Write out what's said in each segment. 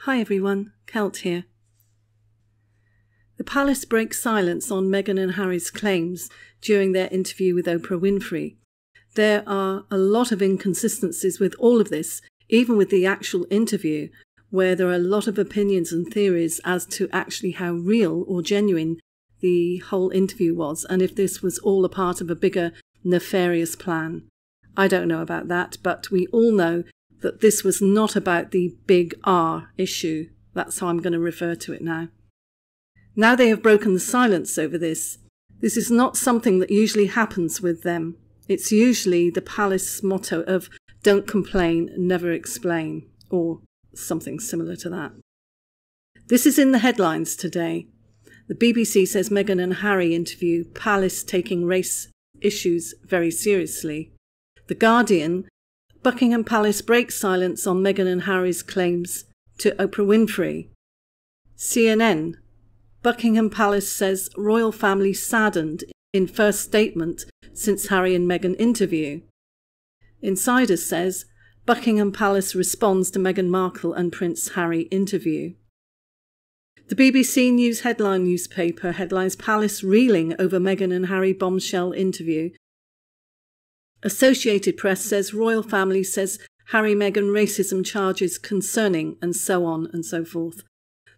Hi everyone, Kelt here. The palace breaks silence on Meghan and Harry's claims during their interview with Oprah Winfrey. There are a lot of inconsistencies with all of this, even with the actual interview, where there are a lot of opinions and theories as to actually how real or genuine the whole interview was, and if this was all a part of a bigger nefarious plan. I don't know about that, but we all know that this was not about the big R issue. That's how I'm going to refer to it now. Now they have broken the silence over this. This is not something that usually happens with them. It's usually the palace motto of don't complain, never explain, or something similar to that. This is in the headlines today. The BBC says Meghan and Harry interview, palace taking race issues very seriously. The Guardian, Buckingham Palace breaks silence on Meghan and Harry's claims to Oprah Winfrey. CNN, Buckingham Palace says royal family saddened in first statement since Harry and Meghan interview. Insider says Buckingham Palace responds to Meghan Markle and Prince Harry interview. The BBC News headline newspaper headlines Palace reeling over Meghan and Harry bombshell interview. Associated Press says royal family says Harry-Meghan racism charges concerning, and so on and so forth.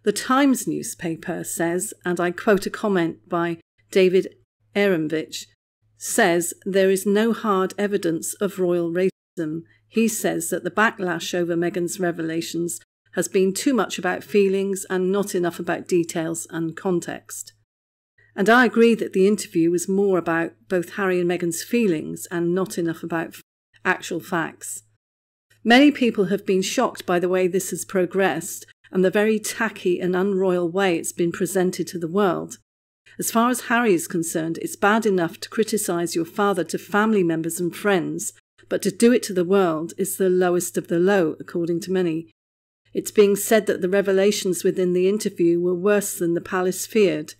The Times newspaper says, and I quote a comment by David Ehrenvich, says there is no hard evidence of royal racism. He says that the backlash over Meghan's revelations has been too much about feelings and not enough about details and context. And I agree that the interview was more about both Harry and Meghan's feelings and not enough about actual facts. Many people have been shocked by the way this has progressed and the very tacky and unroyal way it's been presented to the world. As far as Harry is concerned, it's bad enough to criticise your father to family members and friends, but to do it to the world is the lowest of the low, according to many. It's being said that the revelations within the interview were worse than the palace feared.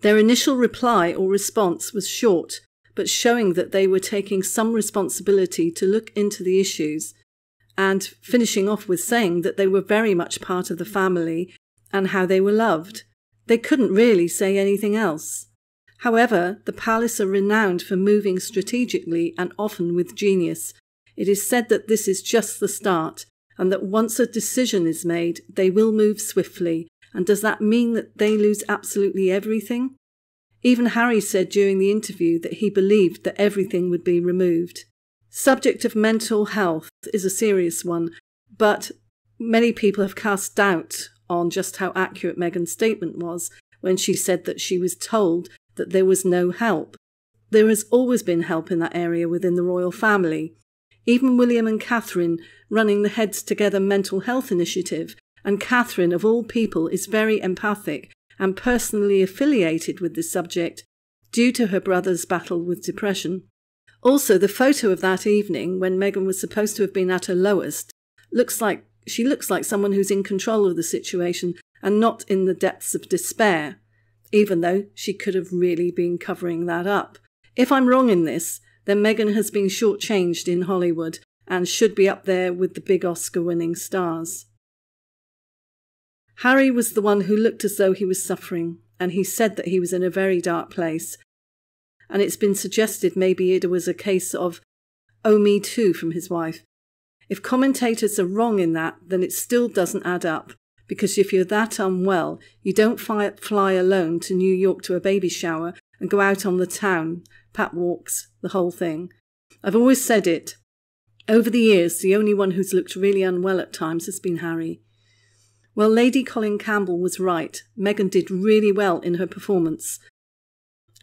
Their initial reply or response was short, but showing that they were taking some responsibility to look into the issues, and finishing off with saying that they were very much part of the family and how they were loved. They couldn't really say anything else. However, the palace are renowned for moving strategically and often with genius. It is said that this is just the start, and that once a decision is made, they will move swiftly. And does that mean that they lose absolutely everything? Even Harry said during the interview that he believed that everything would be removed. Subject of mental health is a serious one, but many people have cast doubt on just how accurate Meghan's statement was when she said that she was told that there was no help. There has always been help in that area within the royal family. Even William and Catherine running the Heads Together mental health initiative, and Catherine, of all people, is very empathic and personally affiliated with this subject due to her brother's battle with depression. Also, the photo of that evening, when Meghan was supposed to have been at her lowest, looks like someone who's in control of the situation and not in the depths of despair, even though she could have really been covering that up. If I'm wrong in this, then Meghan has been shortchanged in Hollywood and should be up there with the big Oscar-winning stars. Harry was the one who looked as though he was suffering, and he said that he was in a very dark place. And it's been suggested maybe it was a case of, "Oh, me too," from his wife. If commentators are wrong in that, then it still doesn't add up, because if you're that unwell, you don't fly alone to New York to a baby shower and go out on the town, pat walks, the whole thing. I've always said it. Over the years, the only one who's looked really unwell at times has been Harry. Well, Lady Colin Campbell was right. Meghan did really well in her performance.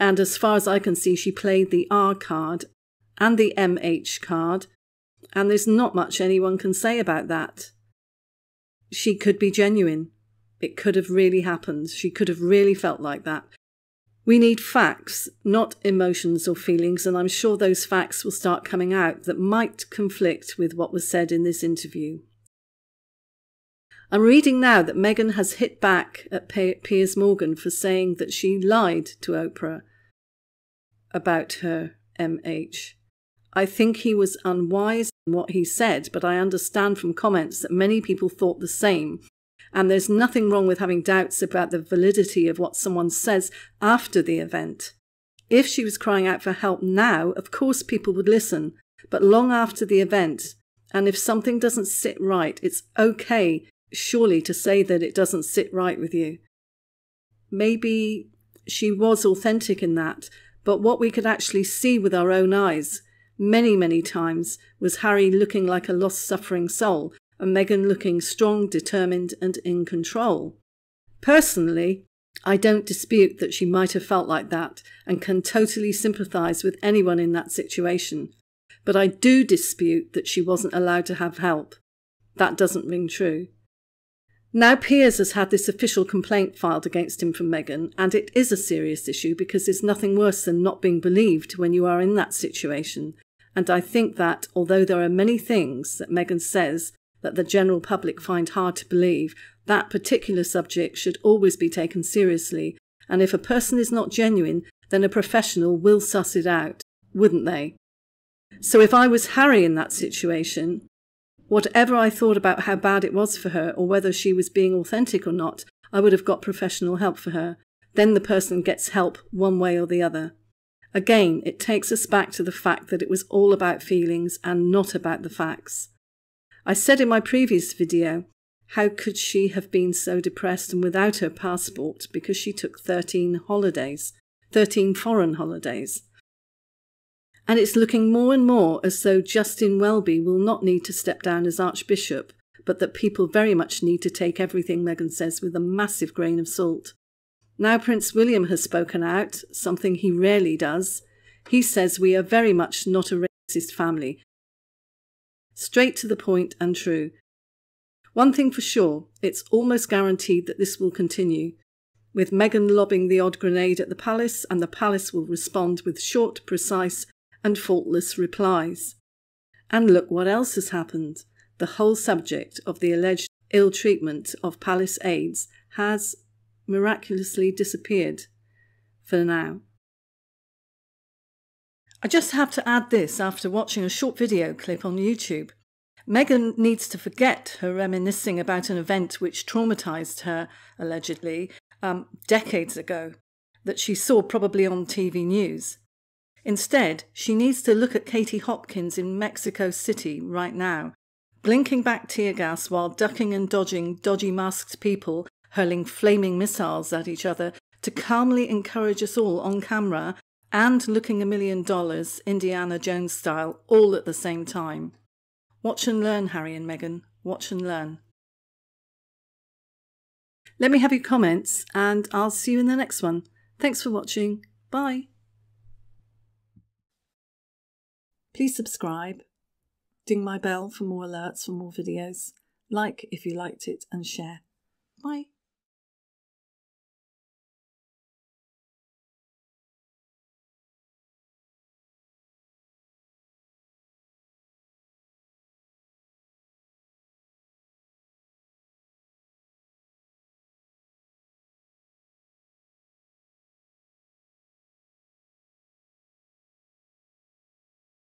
And as far as I can see, she played the R card and the MH card, and there's not much anyone can say about that. She could be genuine. It could have really happened. She could have really felt like that. We need facts, not emotions or feelings, and I'm sure those facts will start coming out that might conflict with what was said in this interview. I'm reading now that Meghan has hit back at Piers for saying that she lied to Oprah about her MH. I think he was unwise in what he said, but I understand from comments that many people thought the same. And there's nothing wrong with having doubts about the validity of what someone says after the event. If she was crying out for help now, of course people would listen, but long after the event, and if something doesn't sit right, it's okay, surely, to say that it doesn't sit right with you. Maybe she was authentic in that, but what we could actually see with our own eyes many, many times was Harry looking like a lost, suffering soul, and Meghan looking strong, determined, and in control. Personally, I don't dispute that she might have felt like that and can totally sympathise with anyone in that situation. But I do dispute that she wasn't allowed to have help. That doesn't ring true. Now Piers has had this official complaint filed against him from Meghan, and it is a serious issue because there's nothing worse than not being believed when you are in that situation. And I think that, although there are many things that Meghan says that the general public find hard to believe, that particular subject should always be taken seriously, and if a person is not genuine, then a professional will suss it out, wouldn't they? So if I was Harry in that situation, whatever I thought about how bad it was for her or whether she was being authentic or not, I would have got professional help for her. Then the person gets help one way or the other. Again, it takes us back to the fact that it was all about feelings and not about the facts. I said in my previous video, how could she have been so depressed and without her passport because she took 13 foreign holidays. And it's looking more and more as though Justin Welby will not need to step down as Archbishop, but that people very much need to take everything Meghan says with a massive grain of salt. Now Prince William has spoken out, something he rarely does. He says we are very much not a racist family. Straight to the point and true. One thing for sure, it's almost guaranteed that this will continue, with Meghan lobbing the odd grenade at the palace, and the palace will respond with short, precise and faultless replies. And look what else has happened. The whole subject of the alleged ill treatment of palace aides has miraculously disappeared for now. I just have to add this after watching a short video clip on YouTube. Meghan needs to forget her reminiscing about an event which traumatised her, allegedly, decades ago, that she saw probably on TV news. Instead, she needs to look at Katie Hopkins in Mexico City right now, blinking back tear gas while ducking and dodging dodgy masked people hurling flaming missiles at each other to calmly encourage us all on camera and looking $1 million Indiana Jones style all at the same time. Watch and learn, Harry and Meghan. Watch and learn. Let me have your comments and I'll see you in the next one. Thanks for watching. Bye. Please subscribe, ding my bell for more alerts for more videos, like if you liked it and share. Bye.